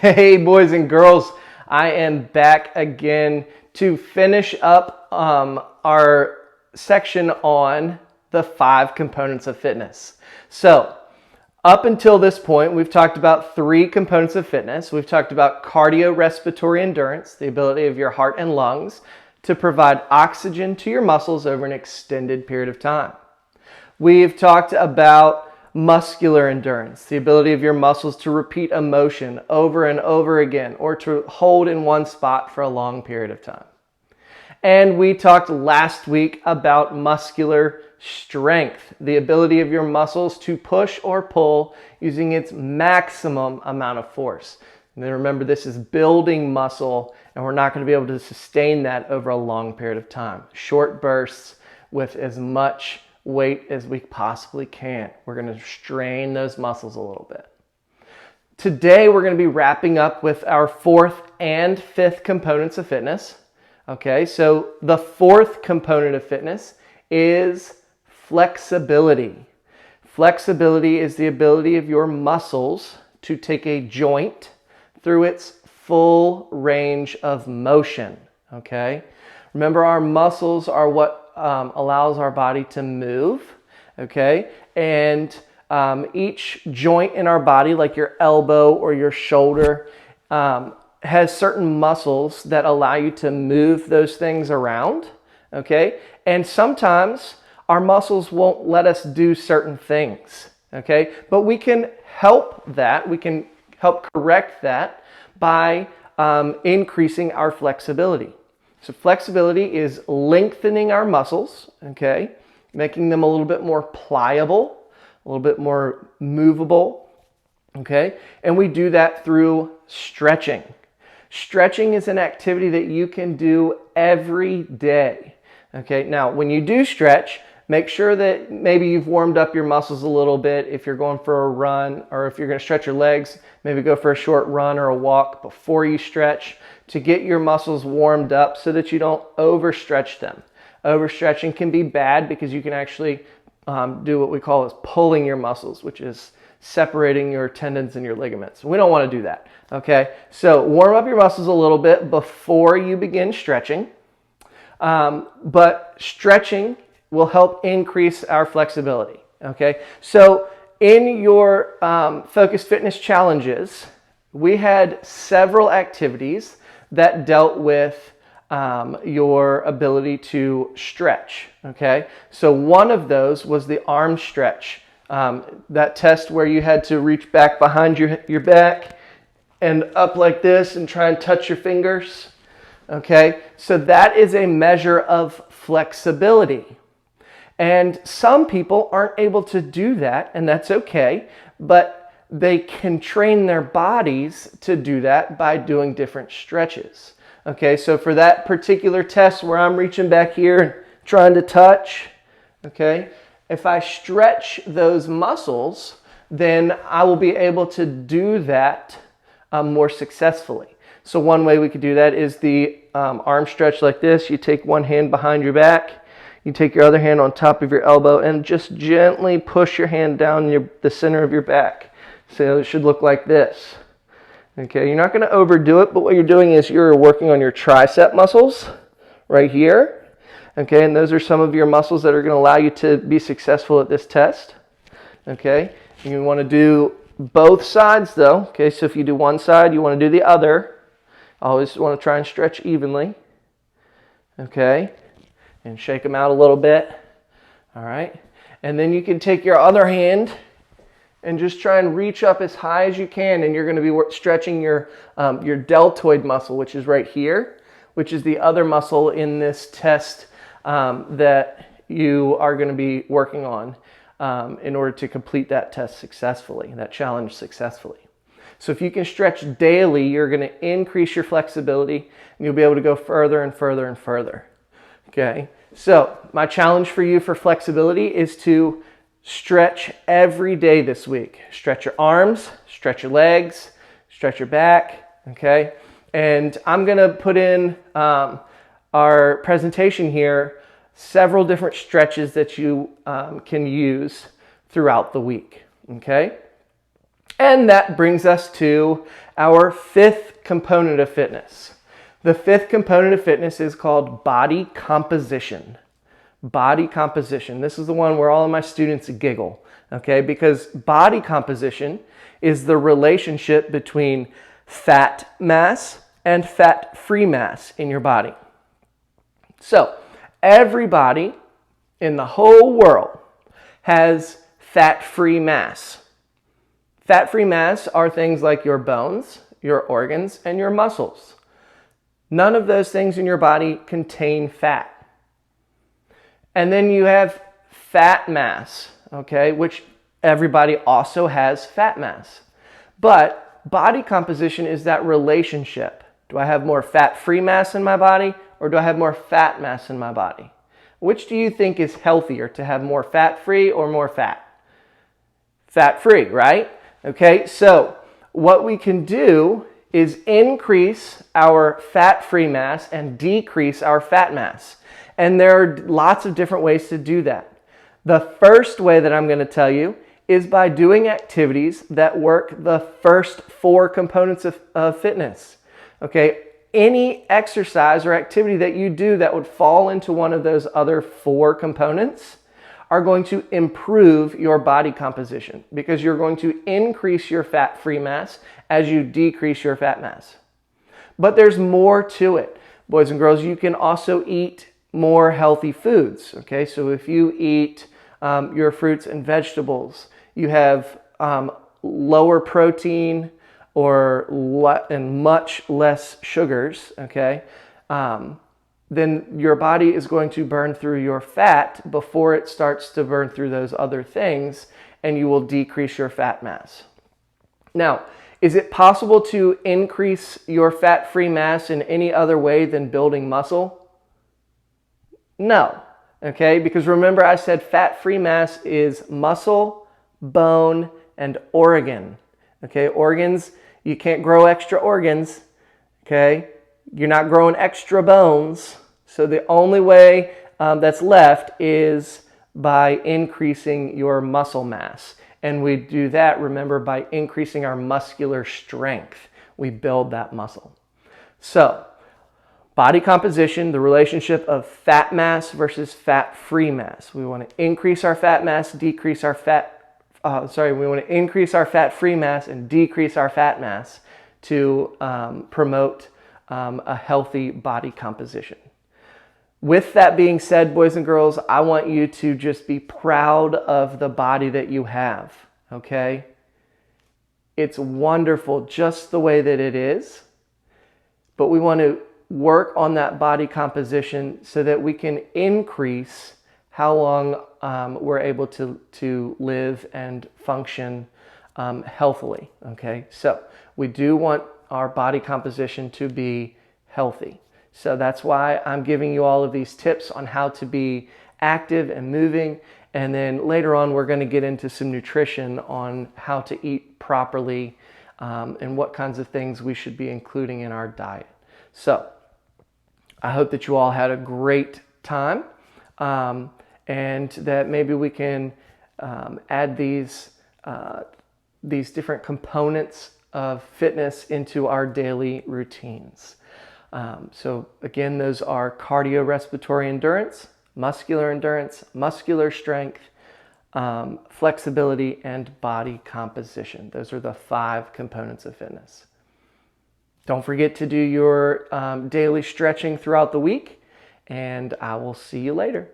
Hey, boys and girls, I am back again to finish up our section on the 5 components of fitness. So, up until this point, we've talked about 3 components of fitness. We've talked about cardiorespiratory endurance, the ability of your heart and lungs to provide oxygen to your muscles over an extended period of time. We've talked about muscular endurance, the ability of your muscles to repeat a motion over and over again or to hold in one spot for a long period of time. And we talked last week about muscular strength, the ability of your muscles to push or pull using its maximum amount of force. And then remember, this is building muscle, and we're not going to be able to sustain that over a long period of time. Short bursts with as much weight as we possibly can. We're going to strain those muscles a little bit. Today, we're going to be wrapping up with our 4th and 5th components of fitness. Okay, so the 4th component of fitness is flexibility. Flexibility is the ability of your muscles to take a joint through its full range of motion. Okay, remember, our muscles are what allows our body to move, okay? And each joint in our body, like your elbow or your shoulder, has certain muscles that allow you to move those things around, okay? And sometimes our muscles won't let us do certain things, okay? But we can help that, we can help correct that by increasing our flexibility. So flexibility is lengthening our muscles, okay, making them a little bit more pliable, a little bit more movable, okay, and we do that through stretching. Stretching is an activity that you can do every day, okay. Now, when you do stretch, make sure that maybe you've warmed up your muscles a little bit. If you're going for a run, or if you're going to stretch your legs, maybe go for a short run or a walk before you stretch to get your muscles warmed up so that you don't overstretch them. Overstretching can be bad because you can actually do what we call as pulling your muscles, which is separating your tendons and your ligaments. We don't want to do that, okay? So warm up your muscles a little bit before you begin stretching, but stretching will help increase our flexibility, okay? So in your Focused Fitness Challenges, we had several activities that dealt with your ability to stretch, okay? So one of those was the arm stretch, that test where you had to reach back behind your back and up like this and try and touch your fingers, okay? So that is a measure of flexibility. And some people aren't able to do that, and that's okay, but they can train their bodies to do that by doing different stretches. Okay, so for that particular test where I'm reaching back here trying to touch, okay, if I stretch those muscles, then I will be able to do that more successfully. So one way we could do that is the arm stretch like this. You take one hand behind your back, you take your other hand on top of your elbow and just gently push your hand down the center of your back. So it should look like this. Okay, you're not going to overdo it, but what you're doing is you're working on your tricep muscles right here. Okay, and those are some of your muscles that are going to allow you to be successful at this test. Okay, you want to do both sides though. Okay, so if you do one side, you want to do the other. Always want to try and stretch evenly. Okay, and shake them out a little bit. All right, and then you can take your other hand and just try and reach up as high as you can, and you're going to be stretching your deltoid muscle, which is right here, which is the other muscle in this test that you are going to be working on in order to complete that test successfully, that challenge successfully. So if you can stretch daily, you're going to increase your flexibility, and you'll be able to go further and further and further. Okay, so my challenge for you for flexibility is to stretch every day this week. Stretch your arms, stretch your legs, stretch your back, okay? And I'm gonna put in our presentation here several different stretches that you can use throughout the week, okay? And that brings us to our fifth component of fitness. The fifth component of fitness is called body composition. Body composition. This is the one where all of my students giggle, okay? Because body composition is the relationship between fat mass and fat-free mass in your body. So, everybody in the whole world has fat-free mass. Fat-free mass are things like your bones, your organs, and your muscles. None of those things in your body contain fat. And then you have fat mass, okay, which everybody also has fat mass. But body composition is that relationship. Do I have more fat-free mass in my body, or do I have more fat mass in my body? Which do you think is healthier, to have more fat-free or more fat? Fat-free, right? Okay, so what we can do is increase our fat-free mass and decrease our fat mass. And there are lots of different ways to do that. The first way that I'm going to tell you is by doing activities that work the first four components of fitness. Okay, any exercise or activity that you do that would fall into one of those other four components are going to improve your body composition, because you're going to increase your fat-free mass as you decrease your fat mass. But there's more to it, boys and girls. You can also eat more healthy foods. Okay, so if you eat your fruits and vegetables, you have lower protein and much less sugars, okay, then your body is going to burn through your fat before it starts to burn through those other things, and you will decrease your fat mass. Now, is it possible to increase your fat-free mass in any other way than building muscle? No, okay, because remember I said fat-free mass is muscle, bone, and organ. Okay, organs, you can't grow extra organs, okay? You're not growing extra bones. So the only way that's left is by increasing your muscle mass. And we do that, remember, by increasing our muscular strength. We build that muscle. So, body composition, the relationship of fat mass versus fat-free mass. We want to increase our fat mass, decrease our we want to increase our fat-free mass and decrease our fat mass to promote a healthy body composition. With that being said, boys and girls, I want you to just be proud of the body that you have, okay? It's wonderful just the way that it is, but we want to work on that body composition so that we can increase how long we're able to live and function healthily, okay? So we do want our body composition to be healthy. So that's why I'm giving you all of these tips on how to be active and moving. And then later on, we're going to get into some nutrition on how to eat properly and what kinds of things we should be including in our diet. So I hope that you all had a great time and that maybe we can add these different components of fitness into our daily routines. So again, those are cardiorespiratory endurance, muscular strength, flexibility, and body composition. Those are the 5 components of fitness. Don't forget to do your daily stretching throughout the week, and I will see you later.